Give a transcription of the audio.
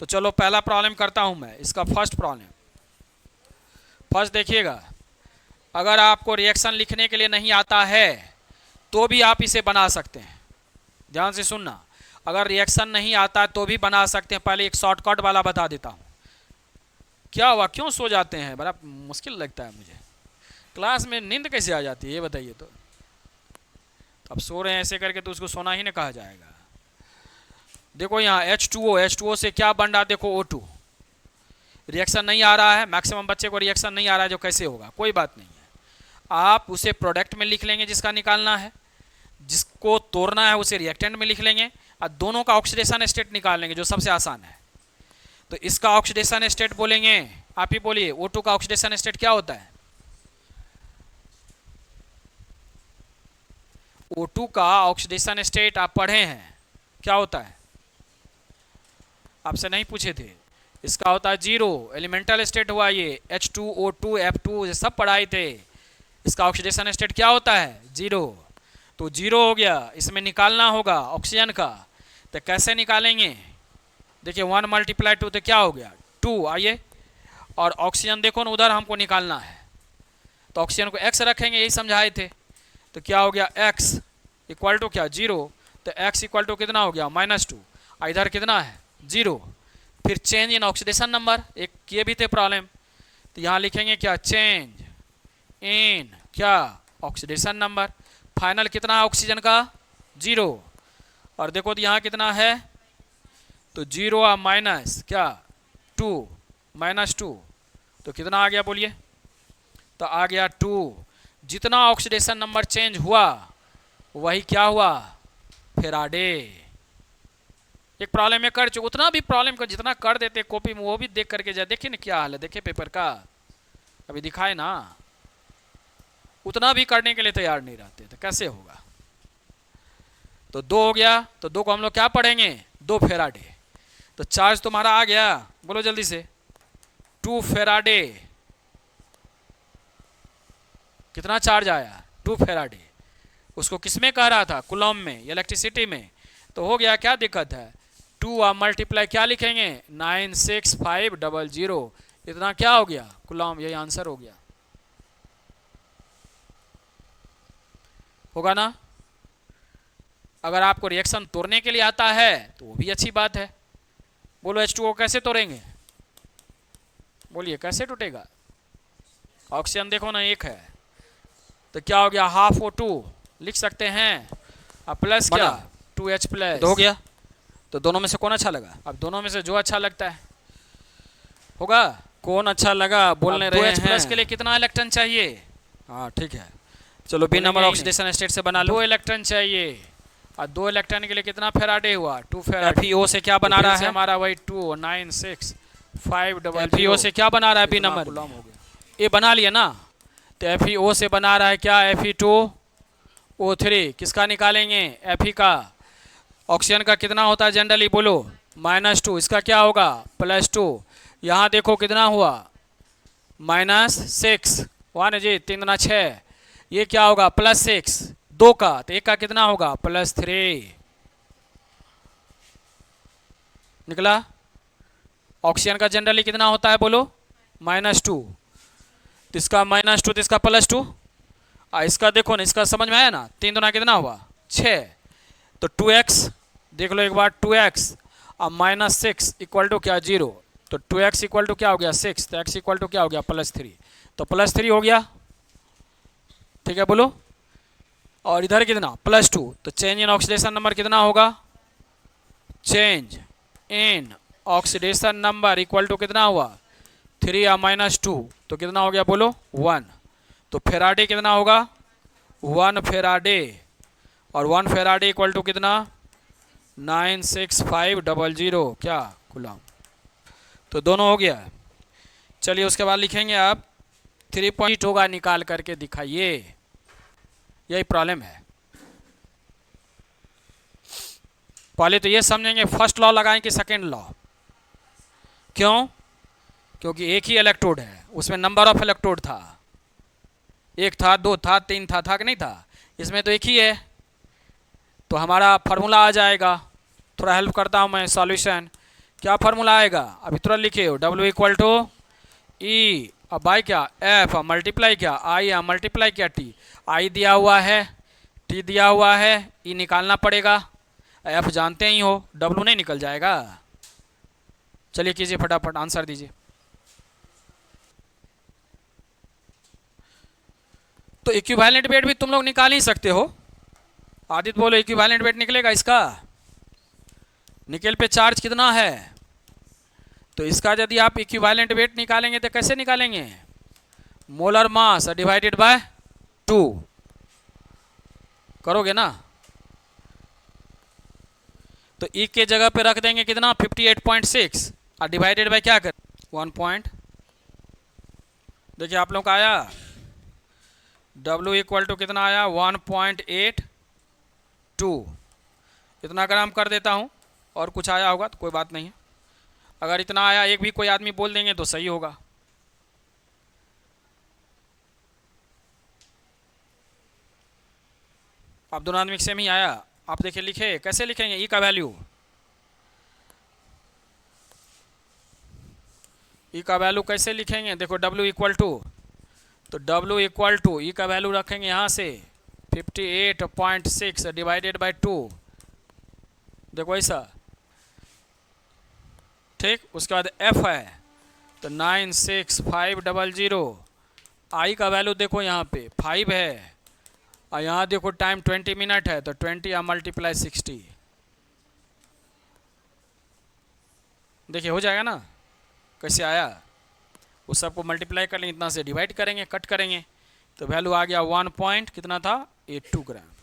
तो चलो पहला प्रॉब्लम करता हूं मैं, इसका फर्स्ट प्रॉब्लम। फर्स्ट देखिएगा, अगर आपको रिएक्शन लिखने के लिए नहीं आता है तो भी आप इसे बना सकते हैं। ध्यान से सुनना, अगर रिएक्शन नहीं आता तो भी बना सकते हैं। पहले एक शॉर्टकट वाला बता देता हूं। क्या हुआ, क्यों सो जाते हैं? बड़ा मुश्किल लगता है मुझे, क्लास में नींद कैसे आ जाती है ये बताइए तो। अब सो रहे हैं ऐसे करके तो उसको सोना ही नहीं कहा जाएगा। देखो यहाँ H2O से क्या बन रहा है, देखो O2। रिएक्शन नहीं आ रहा है, मैक्सिमम बच्चे को रिएक्शन नहीं आ रहा है, जो कैसे होगा कोई बात नहीं है, आप उसे प्रोडक्ट में लिख लेंगे जिसका निकालना है, जिसको तोड़ना है उसे रिएक्टेंट में लिख लेंगे, और दोनों का ऑक्सीडेशन स्टेट निकाल लेंगे, जो सबसे आसान है। तो इसका ऑक्सीडेशन स्टेट बोलेंगे, आप ही बोलिए, O2 का ऑक्सीडेशन स्टेट क्या होता है? O2 का ऑक्सीडेशन स्टेट आप पढ़े हैं, क्या होता है? आपसे नहीं पूछे थे, इसका होता है जीरो। एलिमेंटल स्टेट हुआ ये, H2O2 F2 ये सब पढ़ाए थे। इसका ऑक्सीडेशन स्टेट क्या होता है? जीरो। तो जीरो हो गया, इसमें निकालना होगा ऑक्सीजन का। तो कैसे निकालेंगे? देखिए 1 × 2 तो क्या हो गया? 2। आइए, और ऑक्सीजन देखो ना उधर हमको निकालना है, तो ऑक्सीजन को x रखेंगे, यही समझाए थे। तो क्या हो गया? x इक्वल टू क्या? जीरो। तो x इक्वल टू कितना हो गया? -2। इधर कितना है? जीरो। फिर चेंज इन ऑक्सीडेशन नंबर, एक किए भी थे प्रॉब्लम, तो यहाँ लिखेंगे क्या? चेंज इन क्या? Oxidation number. फाइनल कितना है ऑक्सीजन का? जीरो। और देखो तो यहाँ कितना है? तो जीरो और माइनस क्या? 2, -2, तो कितना आ गया बोलिए? तो आ गया 2। जितना ऑक्सीडेशन नंबर चेंज हुआ वही क्या हुआ? फेराडे। एक प्रॉब्लम में कर चुके, उतना भी प्रॉब्लम का जितना कर देते कॉपी में वो भी देख करके जाए, देखिए ना क्या हाल है, देखिए पेपर का, अभी दिखाए ना, उतना भी करने के लिए तैयार नहीं रहते, तो कैसे होगा? तो 2 हो गया, तो 2 को हम लोग क्या पढ़ेंगे? 2 फेराडे। तो चार्ज तुम्हारा आ गया, बोलो जल्दी से, 2 फेराडे। कितना चार्ज आया? 2 फेराडे। उसको किसमें कह रहा था? कूलम में, इलेक्ट्रिसिटी में। तो हो गया, क्या दिक्कत है? 2 और मल्टीप्लाई क्या लिखेंगे? 96500। इतना क्या हो गया? कूलम। यही आंसर हो गया, होगा ना? अगर आपको रिएक्शन तोड़ने के लिए आता है तो वो भी अच्छी बात है। बोलो H2O कैसे तोड़ेंगे? बोलिए कैसे टूटेगा? ऑक्सीजन देखो ना एक है, तो क्या हो गया? हाफ O2 लिख सकते हैं, और प्लस क्या? 2H+। हो गया। तो दोनों में से कौन अच्छा लगा? अब दोनों में से जो अच्छा लगता है होगा। कौन अच्छा लगा बोलने रहे हैं? 2H+ के लिए कितना इलेक्ट्रॉन चाहिए? हाँ ठीक है, चलो बी नंबर ऑक्सीडेशन स्टेट से बना लो। 2 इलेक्ट्रॉन चाहिए, और 2 इलेक्ट्रॉन के लिए कितना फेराडे हुआ? 2 फेराडे। FeO से क्या बना रहा है हमारा? वही 29650। FeO से क्या बना रहा है? बी नंबर ये बना लिया ना। तो FeO से बना रहा है क्या? Fe2O3। किसका निकालेंगे? Fe का। ऑक्सीजन का कितना होता है जनरली? बोलो -2। इसका क्या होगा? +2। यहाँ देखो कितना हुआ? -6। 1 जी 3 × 6, ये क्या होगा? +6। 2 का, तो 1 का कितना होगा? +3 निकला। ऑक्सीजन का जनरली कितना होता है? बोलो -2। तो इसका -2, तो इसका +2। इसका देखो ना, इसका समझ में आया ना? 3 दूना कितना हुआ? 6। तो 2x देख लो एक बार, 2x और -6 इक्वल टू क्या? 0। तो 2x इक्वल टू क्या हो गया? 6। तो x इक्वल टू क्या हो गया? +3। तो +3 हो गया, ठीक है बोलो। और इधर कितना? +2। तो चेंज इन ऑक्सीडेशन नंबर कितना होगा? Change in oxidation number equal to कितना हुआ? 3 या -2, तो कितना हो गया? बोलो 1। तो फेराडे कितना होगा? 1 फेराडे। और 1 फेराडे इक्वल टू कितना? 96500 क्या? कूलम। तो दोनों हो गया। चलिए उसके बाद लिखेंगे आप 3 पॉइंट होगा, निकाल करके दिखाइए। यही प्रॉब्लम है। पहले तो ये समझेंगे फर्स्ट लॉ लगाएं कि सेकेंड लॉ। क्यों? क्योंकि एक ही इलेक्ट्रोड है, उसमें नंबर ऑफ इलेक्ट्रोड था, 1 था, 2 था, 3 था कि नहीं था? इसमें तो एक ही है, तो हमारा फार्मूला आ जाएगा। थोड़ा हेल्प करता हूं मैं सॉल्यूशन। क्या फार्मूला आएगा, अभी तुरंत लिखे हो, W इक्वल टू ई, अब बाई क्या एफ, मल्टीप्लाई क्या आई, मल्टीप्लाई क्या टी, आई दिया हुआ है, टी दिया हुआ है, ई निकालना पड़ेगा, एफ जानते ही हो, W नहीं निकल जाएगा। चलिए कीजिए फटाफट आंसर दीजिए। तो इक्विवेलेंट वेट भी तुम लोग निकाल ही सकते हो। आदित्य बोलो इक्विवेलेंट वेट निकलेगा इसका, निकेल पे चार्ज कितना है, तो इसका यदि आप इक्विवेलेंट वेट निकालेंगे तो कैसे निकालेंगे, मोलर मास डिवाइडेड बाय 2 करोगे ना, तो ई के जगह पे रख देंगे कितना 58.6 और डिवाइडेड बाय क्या कर 1 पॉइंट, देखिए आप लोग का आया W इक्वल टू कितना आया 1.82, इतना ग्राम कर देता हूं, और कुछ आया होगा तो कोई बात नहीं है, अगर इतना आया एक भी कोई आदमी बोल देंगे तो सही होगा। अब दोनों आदमी सेम ही आया, आप देखिए लिखे, कैसे लिखेंगे ई का वैल्यू, ई का वैल्यू कैसे लिखेंगे, देखो W इक्वल टू, तो W इक्वल टू ई का वैल्यू रखेंगे यहाँ से 58.6 डिवाइडेड बाय 2, देखो ऐसा, ठीक, उसके बाद F है तो 96500, आई का वैल्यू देखो यहाँ पे 5 है, और यहाँ देखो टाइम 20 मिनट है तो 20 या मल्टीप्लाई 60, देखिए हो जाएगा ना, कैसे आया, उस सबको मल्टीप्लाई कर लेंगे, इतना से डिवाइड करेंगे, कट करेंगे, तो वैल्यू आ गया 1 पॉइंट कितना था 82 ग्राम।